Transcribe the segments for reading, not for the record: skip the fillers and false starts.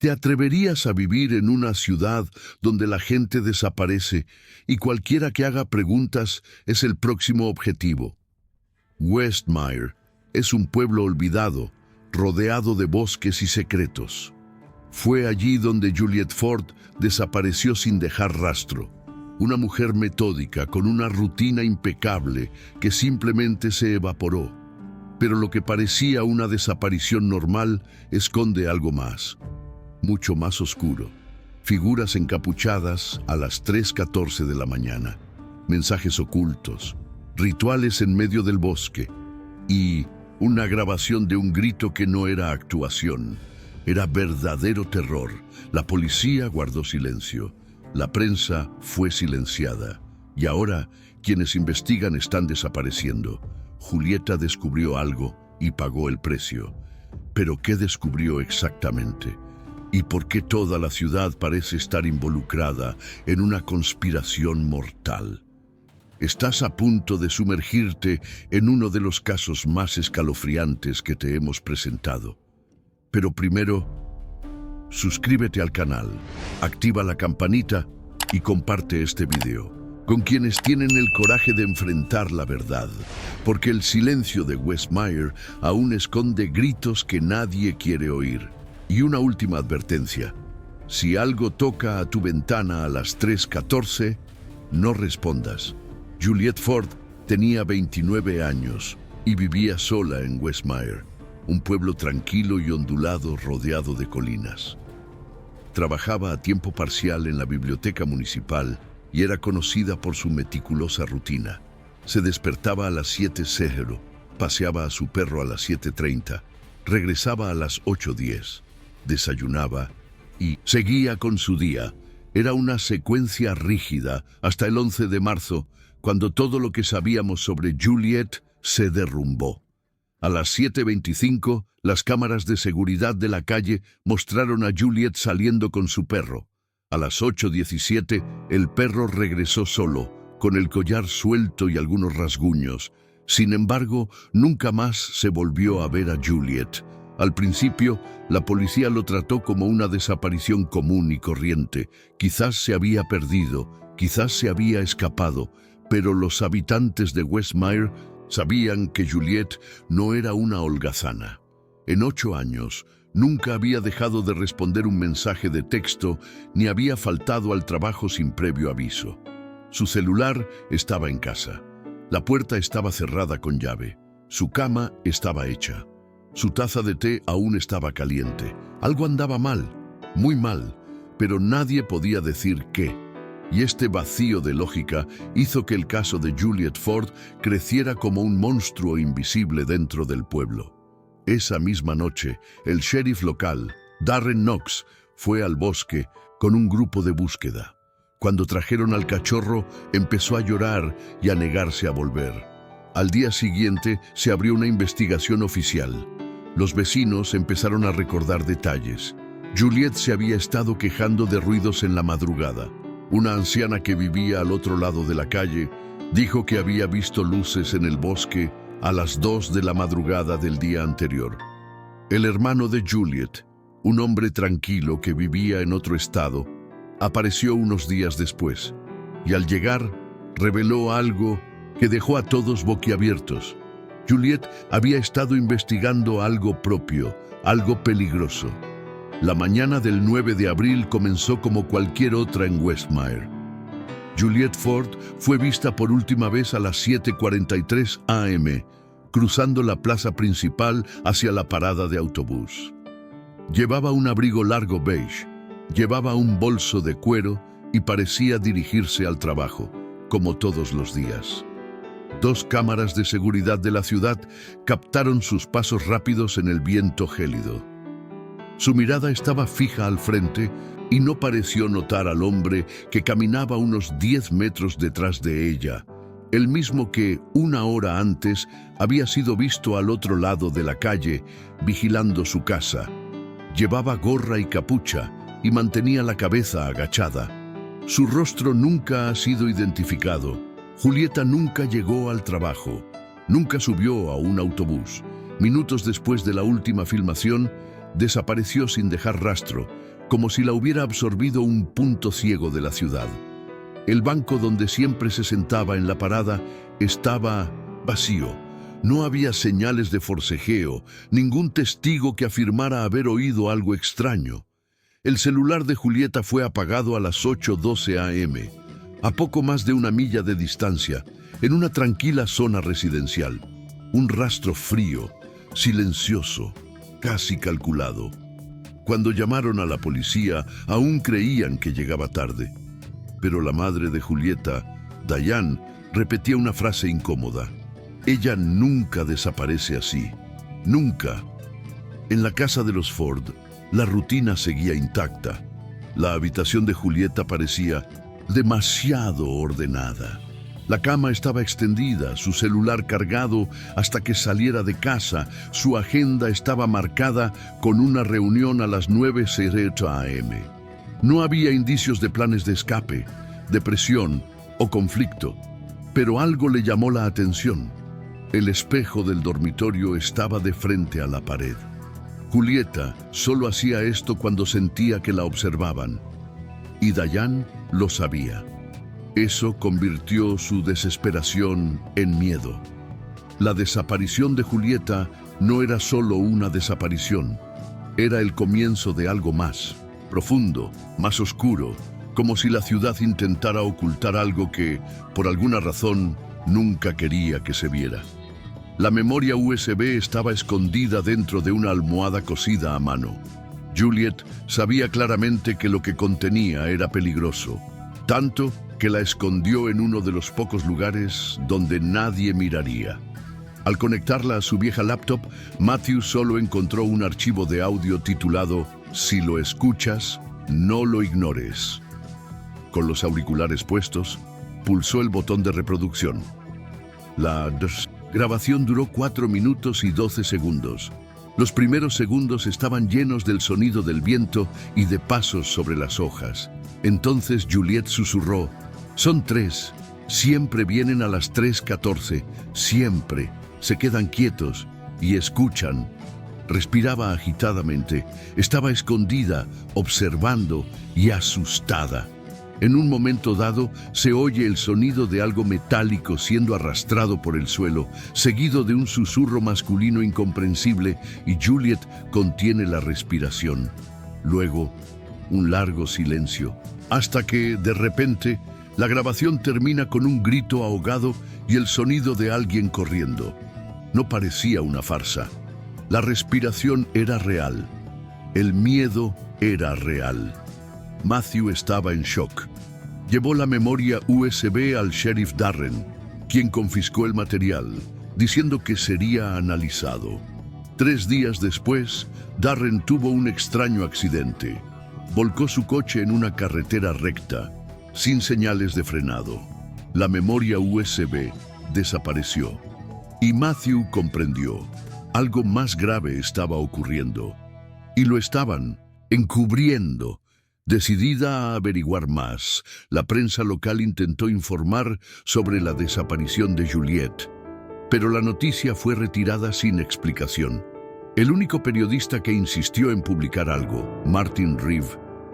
¿Te atreverías a vivir en una ciudad donde la gente desaparece y cualquiera que haga preguntas es el próximo objetivo? Westmire es un pueblo olvidado, rodeado de bosques y secretos. Fue allí donde Juliet Ford desapareció sin dejar rastro. Una mujer metódica con una rutina impecable que simplemente se evaporó. Pero lo que parecía una desaparición normal esconde algo más, mucho más oscuro. Figuras encapuchadas a las 3:14 de la mañana, mensajes ocultos, rituales en medio del bosque y una grabación de un grito que no era actuación. Era verdadero terror. La policía guardó silencio. La prensa fue silenciada. Y ahora, quienes investigan están desapareciendo. Julieta descubrió algo y pagó el precio. ¿Pero qué descubrió exactamente? ¿Y por qué toda la ciudad parece estar involucrada en una conspiración mortal? Estás a punto de sumergirte en uno de los casos más escalofriantes que te hemos presentado. Pero primero, suscríbete al canal, activa la campanita y comparte este video con quienes tienen el coraje de enfrentar la verdad, porque el silencio de Westmire aún esconde gritos que nadie quiere oír. Y una última advertencia: si algo toca a tu ventana a las 3:14, no respondas. Juliet Ford tenía 29 años y vivía sola en Westmire, un pueblo tranquilo y ondulado rodeado de colinas. Trabajaba a tiempo parcial en la biblioteca municipal y era conocida por su meticulosa rutina. Se despertaba a las 7:00, paseaba a su perro a las 7:30, regresaba a las 8:10, desayunaba y seguía con su día. Era una secuencia rígida hasta el 11 de marzo, cuando todo lo que sabíamos sobre Juliet se derrumbó. A las 7:25, las cámaras de seguridad de la calle mostraron a Juliet saliendo con su perro. A las 8:17, el perro regresó solo, con el collar suelto y algunos rasguños. Sin embargo, nunca más se volvió a ver a Juliet. Al principio, la policía lo trató como una desaparición común y corriente. Quizás se había perdido, quizás se había escapado, pero los habitantes de Westmire sabían que Juliet no era una holgazana. En 8 años, nunca había dejado de responder un mensaje de texto ni había faltado al trabajo sin previo aviso. Su celular estaba en casa. La puerta estaba cerrada con llave. Su cama estaba hecha. Su taza de té aún estaba caliente. Algo andaba mal, muy mal, pero nadie podía decir qué. Y este vacío de lógica hizo que el caso de Juliet Ford creciera como un monstruo invisible dentro del pueblo. Esa misma noche, el sheriff local, Darren Knox, fue al bosque con un grupo de búsqueda. Cuando trajeron al cachorro, empezó a llorar y a negarse a volver. Al día siguiente, se abrió una investigación oficial. Los vecinos empezaron a recordar detalles. Juliet se había estado quejando de ruidos en la madrugada. Una anciana que vivía al otro lado de la calle dijo que había visto luces en el bosque a las 2 de la madrugada del día anterior. El hermano de Juliet, un hombre tranquilo que vivía en otro estado, apareció unos días después y al llegar reveló algo que dejó a todos boquiabiertos. Juliet había estado investigando algo propio, algo peligroso. La mañana del 9 de abril comenzó como cualquier otra en Westmire. Juliet Ford fue vista por última vez a las 7:43 a.m., cruzando la plaza principal hacia la parada de autobús. Llevaba un abrigo largo beige, llevaba un bolso de cuero y parecía dirigirse al trabajo, como todos los días. 2 cámaras de seguridad de la ciudad captaron sus pasos rápidos en el viento gélido. Su mirada estaba fija al frente y no pareció notar al hombre que caminaba unos 10 metros detrás de ella, el mismo que, 1 hora antes, había sido visto al otro lado de la calle, vigilando su casa. Llevaba gorra y capucha y mantenía la cabeza agachada. Su rostro nunca ha sido identificado. Julieta nunca llegó al trabajo, nunca subió a un autobús. Minutos después de la última filmación, desapareció sin dejar rastro, como si la hubiera absorbido un punto ciego de la ciudad. El banco donde siempre se sentaba en la parada estaba vacío. No había señales de forcejeo, ningún testigo que afirmara haber oído algo extraño. El celular de Julieta fue apagado a las 8:12 a.m., a poco más de una milla de distancia, en una tranquila zona residencial. Un rastro frío, silencioso, casi calculado. Cuando llamaron a la policía, aún creían que llegaba tarde. Pero la madre de Julieta, Diane, repetía una frase incómoda. Ella nunca desaparece así. Nunca. En la casa de los Ford, la rutina seguía intacta. La habitación de Julieta parecía demasiado ordenada. La cama estaba extendida, su celular cargado hasta que saliera de casa. Su agenda estaba marcada con una reunión a las 9:08 a.m. No había indicios de planes de escape, depresión o conflicto, pero algo le llamó la atención. El espejo del dormitorio estaba de frente a la pared. Julieta solo hacía esto cuando sentía que la observaban, y Diane lo sabía. Eso convirtió su desesperación en miedo. La desaparición de Julieta no era solo una desaparición, era el comienzo de algo más, profundo, más oscuro, como si la ciudad intentara ocultar algo que, por alguna razón, nunca quería que se viera. La memoria USB estaba escondida dentro de una almohada cosida a mano. Juliet sabía claramente que lo que contenía era peligroso, tanto que la escondió en uno de los pocos lugares donde nadie miraría. Al conectarla a su vieja laptop, Matthew solo encontró un archivo de audio titulado "Si lo escuchas, no lo ignores". Con los auriculares puestos, pulsó el botón de reproducción. La grabación duró 4 minutos y 12 segundos. Los primeros segundos estaban llenos del sonido del viento y de pasos sobre las hojas. Entonces Juliet susurró: "Son 3. Siempre vienen a las 3:14. Siempre. Se quedan quietos y escuchan". Respiraba agitadamente. Estaba escondida, observando y asustada. En un momento dado, se oye el sonido de algo metálico siendo arrastrado por el suelo, seguido de un susurro masculino incomprensible, y Juliet contiene la respiración. Luego, un largo silencio, hasta que, de repente, la grabación termina con un grito ahogado y el sonido de alguien corriendo. No parecía una farsa. La respiración era real. El miedo era real. Matthew estaba en shock. Llevó la memoria USB al sheriff Darren, quien confiscó el material, diciendo que sería analizado. 3 días después, Darren tuvo un extraño accidente. Volcó su coche en una carretera recta, sin señales de frenado. La memoria USB desapareció. Y Matthew comprendió. Algo más grave estaba ocurriendo. Y lo estaban encubriendo. Decidida a averiguar más, la prensa local intentó informar sobre la desaparición de Juliet, pero la noticia fue retirada sin explicación. El único periodista que insistió en publicar algo, Martin Reeve,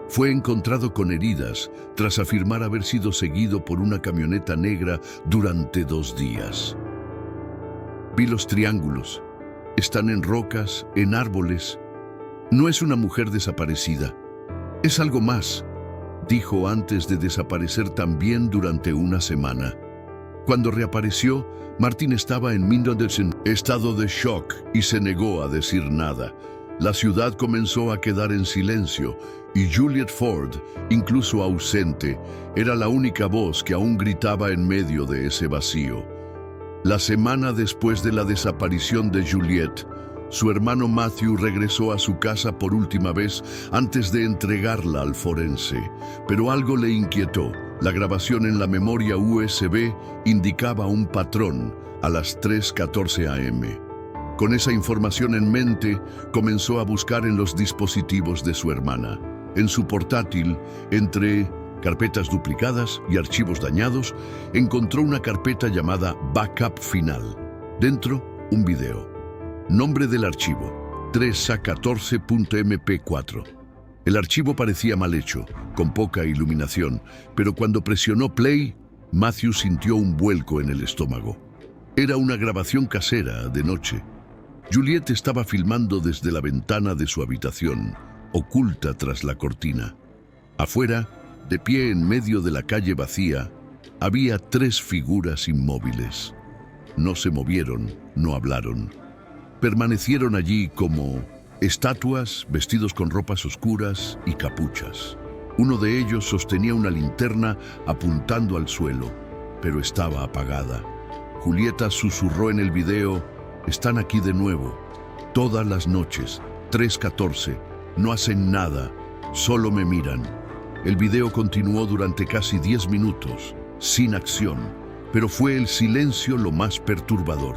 fue encontrado con heridas tras afirmar haber sido seguido por una camioneta negra durante 2 días. Vi los triángulos. Están en rocas, en árboles. No es una mujer desaparecida. Es algo más, dijo antes de desaparecer también durante una semana. Cuando reapareció, Martin estaba en Mendelssohn, estado de shock, y se negó a decir nada. La ciudad comenzó a quedar en silencio, y Juliet Ford, incluso ausente, era la única voz que aún gritaba en medio de ese vacío. La semana después de la desaparición de Juliet, su hermano Matthew regresó a su casa por última vez antes de entregarla al forense, pero algo le inquietó. La grabación en la memoria USB indicaba un patrón a las 3:14 a.m. Con esa información en mente, comenzó a buscar en los dispositivos de su hermana. En su portátil, entre carpetas duplicadas y archivos dañados, encontró una carpeta llamada Backup Final. Dentro, un video. Nombre del archivo: 3a14.mp4. El archivo parecía mal hecho, con poca iluminación, pero cuando presionó play, Matthew sintió un vuelco en el estómago. Era una grabación casera, de noche. Juliet estaba filmando desde la ventana de su habitación, oculta tras la cortina. Afuera, de pie en medio de la calle vacía, había 3 figuras inmóviles. No se movieron, no hablaron. Permanecieron allí como estatuas, vestidos con ropas oscuras y capuchas. Uno de ellos sostenía una linterna apuntando al suelo, pero estaba apagada. Julieta susurró en el video: «Están aquí de nuevo, todas las noches, 3:14, no hacen nada, solo me miran». El video continuó durante casi 10 minutos, sin acción, pero fue el silencio lo más perturbador.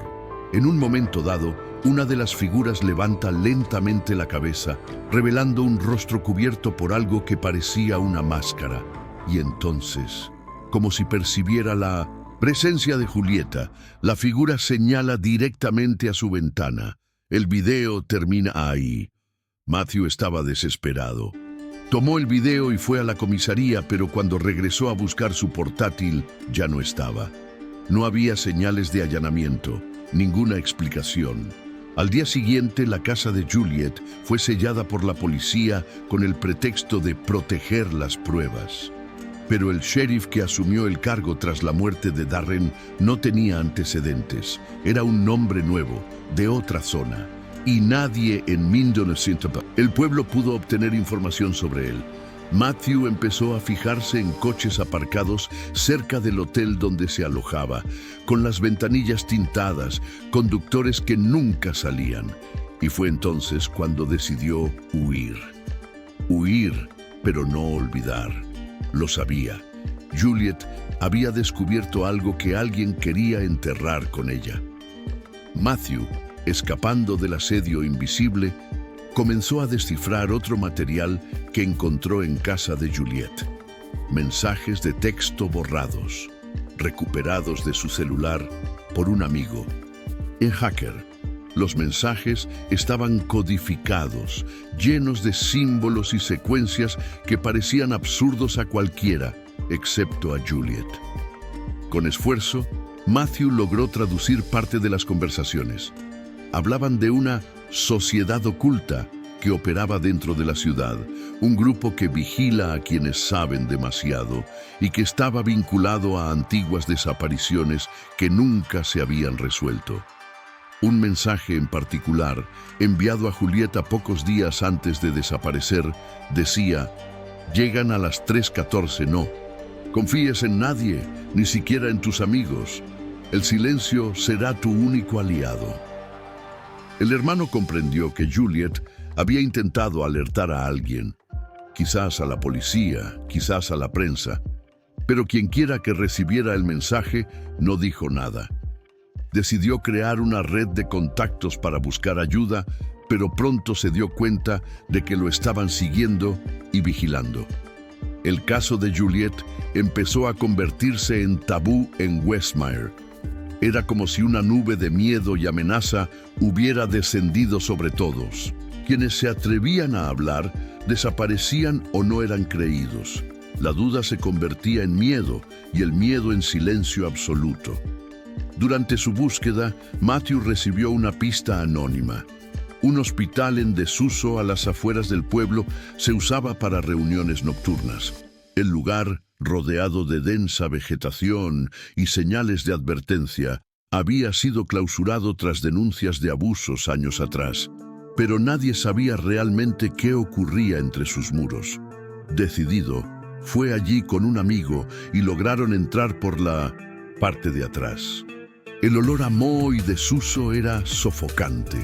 En un momento dado, una de las figuras levanta lentamente la cabeza, revelando un rostro cubierto por algo que parecía una máscara. Y entonces, como si percibiera la presencia de Julieta, la figura señala directamente a su ventana. El video termina ahí. Matthew estaba desesperado. Tomó el video y fue a la comisaría, pero cuando regresó a buscar su portátil, ya no estaba. No había señales de allanamiento, ninguna explicación. Al día siguiente, la casa de Juliet fue sellada por la policía con el pretexto de proteger las pruebas. Pero el sheriff que asumió el cargo tras la muerte de Darren no tenía antecedentes. Era un nombre nuevo, de otra zona. Y nadie en 1900 el pueblo pudo obtener información sobre él. Matthew empezó a fijarse en coches aparcados cerca del hotel donde se alojaba, con las ventanillas tintadas, conductores que nunca salían. Y fue entonces cuando decidió huir. Huir, pero no olvidar. Lo sabía. Juliet había descubierto algo que alguien quería enterrar con ella. Matthew, escapando del asedio invisible, comenzó a descifrar otro material que encontró en casa de Juliet. Mensajes de texto borrados, recuperados de su celular por un amigo. En Hacker, los mensajes estaban codificados, llenos de símbolos y secuencias que parecían absurdos a cualquiera, excepto a Juliet. Con esfuerzo, Matthew logró traducir parte de las conversaciones. Hablaban de una sociedad oculta que operaba dentro de la ciudad, un grupo que vigila a quienes saben demasiado y que estaba vinculado a antiguas desapariciones que nunca se habían resuelto. Un mensaje en particular, enviado a Julieta pocos días antes de desaparecer, decía: «Llegan a las 3:14, no confíes en nadie, ni siquiera en tus amigos. El silencio será tu único aliado». El hermano comprendió que Juliet había intentado alertar a alguien, quizás a la policía, quizás a la prensa, pero quienquiera que recibiera el mensaje no dijo nada. Decidió crear una red de contactos para buscar ayuda, pero pronto se dio cuenta de que lo estaban siguiendo y vigilando. El caso de Juliet empezó a convertirse en tabú en Westmire. Era como si una nube de miedo y amenaza hubiera descendido sobre todos. Quienes se atrevían a hablar desaparecían o no eran creídos. La duda se convertía en miedo y el miedo en silencio absoluto. Durante su búsqueda, Matthew recibió una pista anónima. Un hospital en desuso a las afueras del pueblo se usaba para reuniones nocturnas. El lugar, rodeado de densa vegetación y señales de advertencia, había sido clausurado tras denuncias de abusos años atrás, pero nadie sabía realmente qué ocurría entre sus muros. Decidido, fue allí con un amigo y lograron entrar por la parte de atrás. El olor a moho y desuso era sofocante.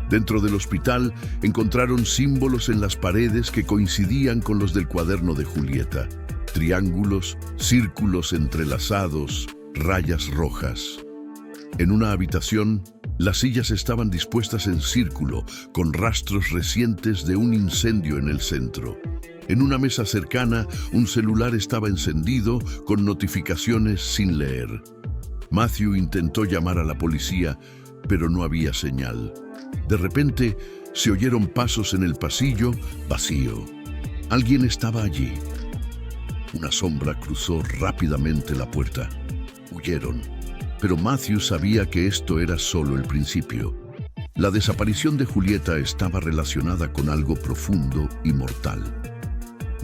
Dentro del hospital encontraron símbolos en las paredes que coincidían con los del cuaderno de Julieta. Triángulos, círculos entrelazados, rayas rojas. En una habitación, las sillas estaban dispuestas en círculo, con rastros recientes de un incendio en el centro. En una mesa cercana, un celular estaba encendido con notificaciones sin leer. Matthew intentó llamar a la policía, pero no había señal. De repente, se oyeron pasos en el pasillo, vacío. Alguien estaba allí. Una sombra cruzó rápidamente la puerta. Huyeron, pero Matthew sabía que esto era solo el principio. La desaparición de Julieta estaba relacionada con algo profundo y mortal.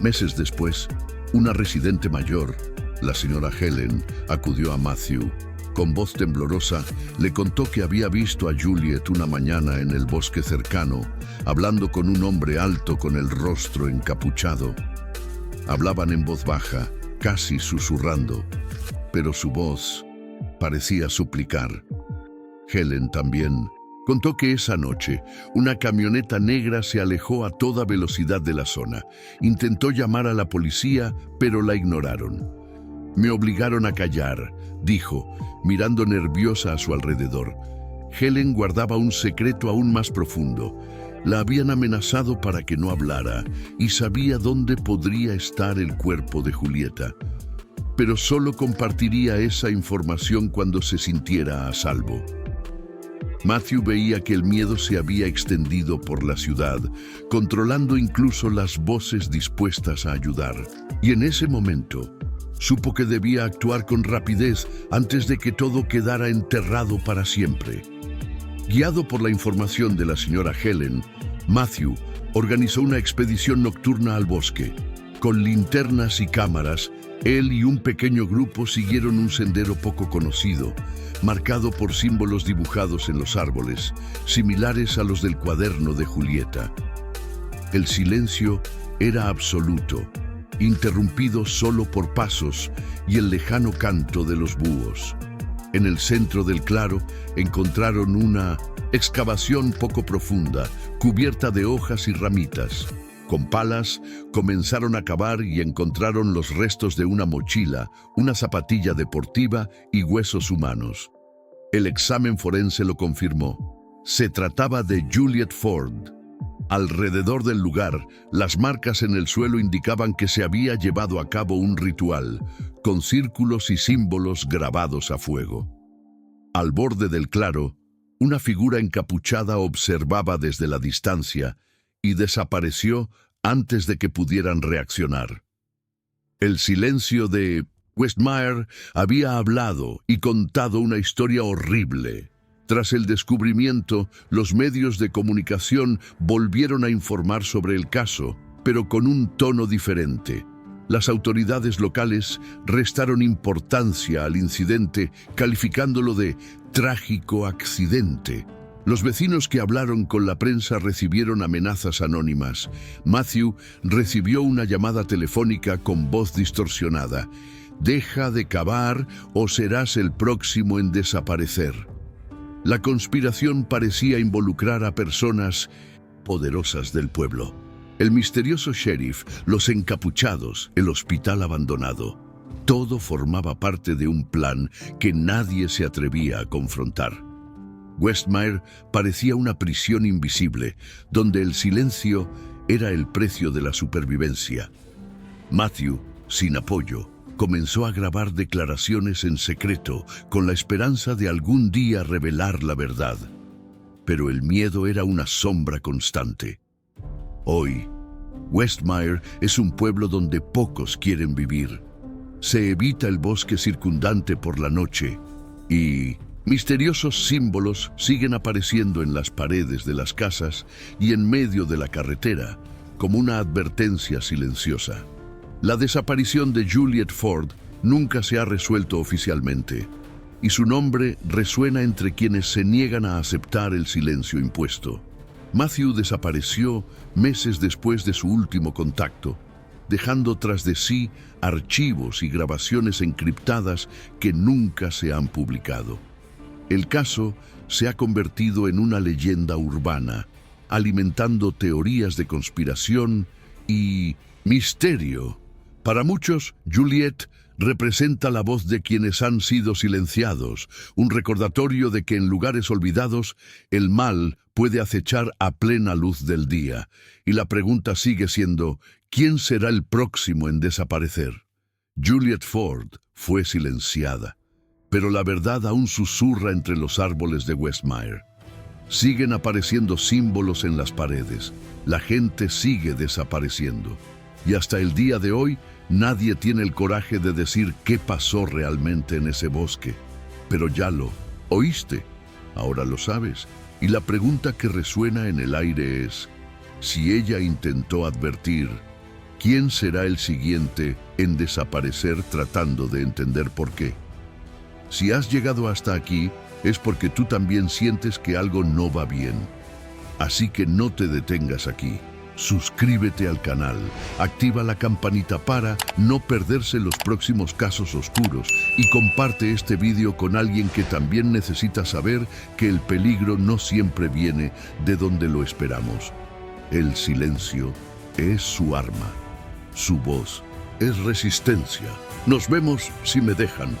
Meses después, una residente mayor, la señora Helen, acudió a Matthew. Con voz temblorosa, le contó que había visto a Juliet una mañana en el bosque cercano, hablando con un hombre alto con el rostro encapuchado. Hablaban en voz baja, casi susurrando, pero su voz parecía suplicar. Helen también contó que esa noche una camioneta negra se alejó a toda velocidad de la zona. Intentó llamar a la policía, pero la ignoraron. «Me obligaron a callar», dijo, mirando nerviosa a su alrededor. Helen guardaba un secreto aún más profundo. La habían amenazado para que no hablara y sabía dónde podría estar el cuerpo de Julieta. Pero solo compartiría esa información cuando se sintiera a salvo. Matthew veía que el miedo se había extendido por la ciudad, controlando incluso las voces dispuestas a ayudar. Y en ese momento, supo que debía actuar con rapidez antes de que todo quedara enterrado para siempre. Guiado por la información de la señora Helen, Matthew organizó una expedición nocturna al bosque. Con linternas y cámaras, él y un pequeño grupo siguieron un sendero poco conocido, marcado por símbolos dibujados en los árboles, similares a los del cuaderno de Julieta. El silencio era absoluto, interrumpido solo por pasos y el lejano canto de los búhos. En el centro del claro encontraron una excavación poco profunda, cubierta de hojas y ramitas. Con palas comenzaron a cavar y encontraron los restos de una mochila, una zapatilla deportiva y huesos humanos. El examen forense lo confirmó. Se trataba de Juliet Ford. Alrededor del lugar, las marcas en el suelo indicaban que se había llevado a cabo un ritual, con círculos y símbolos grabados a fuego. Al borde del claro, una figura encapuchada observaba desde la distancia y desapareció antes de que pudieran reaccionar. El silencio de Westmire había hablado y contado una historia horrible. Tras el descubrimiento, los medios de comunicación volvieron a informar sobre el caso, pero con un tono diferente. Las autoridades locales restaron importancia al incidente, calificándolo de trágico accidente. Los vecinos que hablaron con la prensa recibieron amenazas anónimas. Matthew recibió una llamada telefónica con voz distorsionada. «Deja de cavar o serás el próximo en desaparecer». La conspiración parecía involucrar a personas poderosas del pueblo. El misterioso sheriff, los encapuchados, el hospital abandonado. Todo formaba parte de un plan que nadie se atrevía a confrontar. Westmire parecía una prisión invisible, donde el silencio era el precio de la supervivencia. Matthew, sin apoyo, comenzó a grabar declaraciones en secreto con la esperanza de algún día revelar la verdad. Pero el miedo era una sombra constante. Hoy, Westmire es un pueblo donde pocos quieren vivir. Se evita el bosque circundante por la noche y misteriosos símbolos siguen apareciendo en las paredes de las casas y en medio de la carretera, como una advertencia silenciosa. La desaparición de Juliet Ford nunca se ha resuelto oficialmente, y su nombre resuena entre quienes se niegan a aceptar el silencio impuesto. Matthew desapareció meses después de su último contacto, dejando tras de sí archivos y grabaciones encriptadas que nunca se han publicado. El caso se ha convertido en una leyenda urbana, alimentando teorías de conspiración y misterio. Para muchos, Juliet representa la voz de quienes han sido silenciados, un recordatorio de que en lugares olvidados el mal puede acechar a plena luz del día. Y la pregunta sigue siendo, ¿quién será el próximo en desaparecer? Juliet Ford fue silenciada, pero la verdad aún susurra entre los árboles de Westmire. Siguen apareciendo símbolos en las paredes. La gente sigue desapareciendo. Y hasta el día de hoy, nadie tiene el coraje de decir qué pasó realmente en ese bosque. Pero ya lo oíste, ahora lo sabes. Y la pregunta que resuena en el aire es, si ella intentó advertir, ¿quién será el siguiente en desaparecer tratando de entender por qué? Si has llegado hasta aquí, es porque tú también sientes que algo no va bien. Así que no te detengas aquí. Suscríbete al canal, activa la campanita para no perderse los próximos casos oscuros y comparte este vídeo con alguien que también necesita saber que el peligro no siempre viene de donde lo esperamos. El silencio es su arma, su voz es resistencia. Nos vemos si me dejan.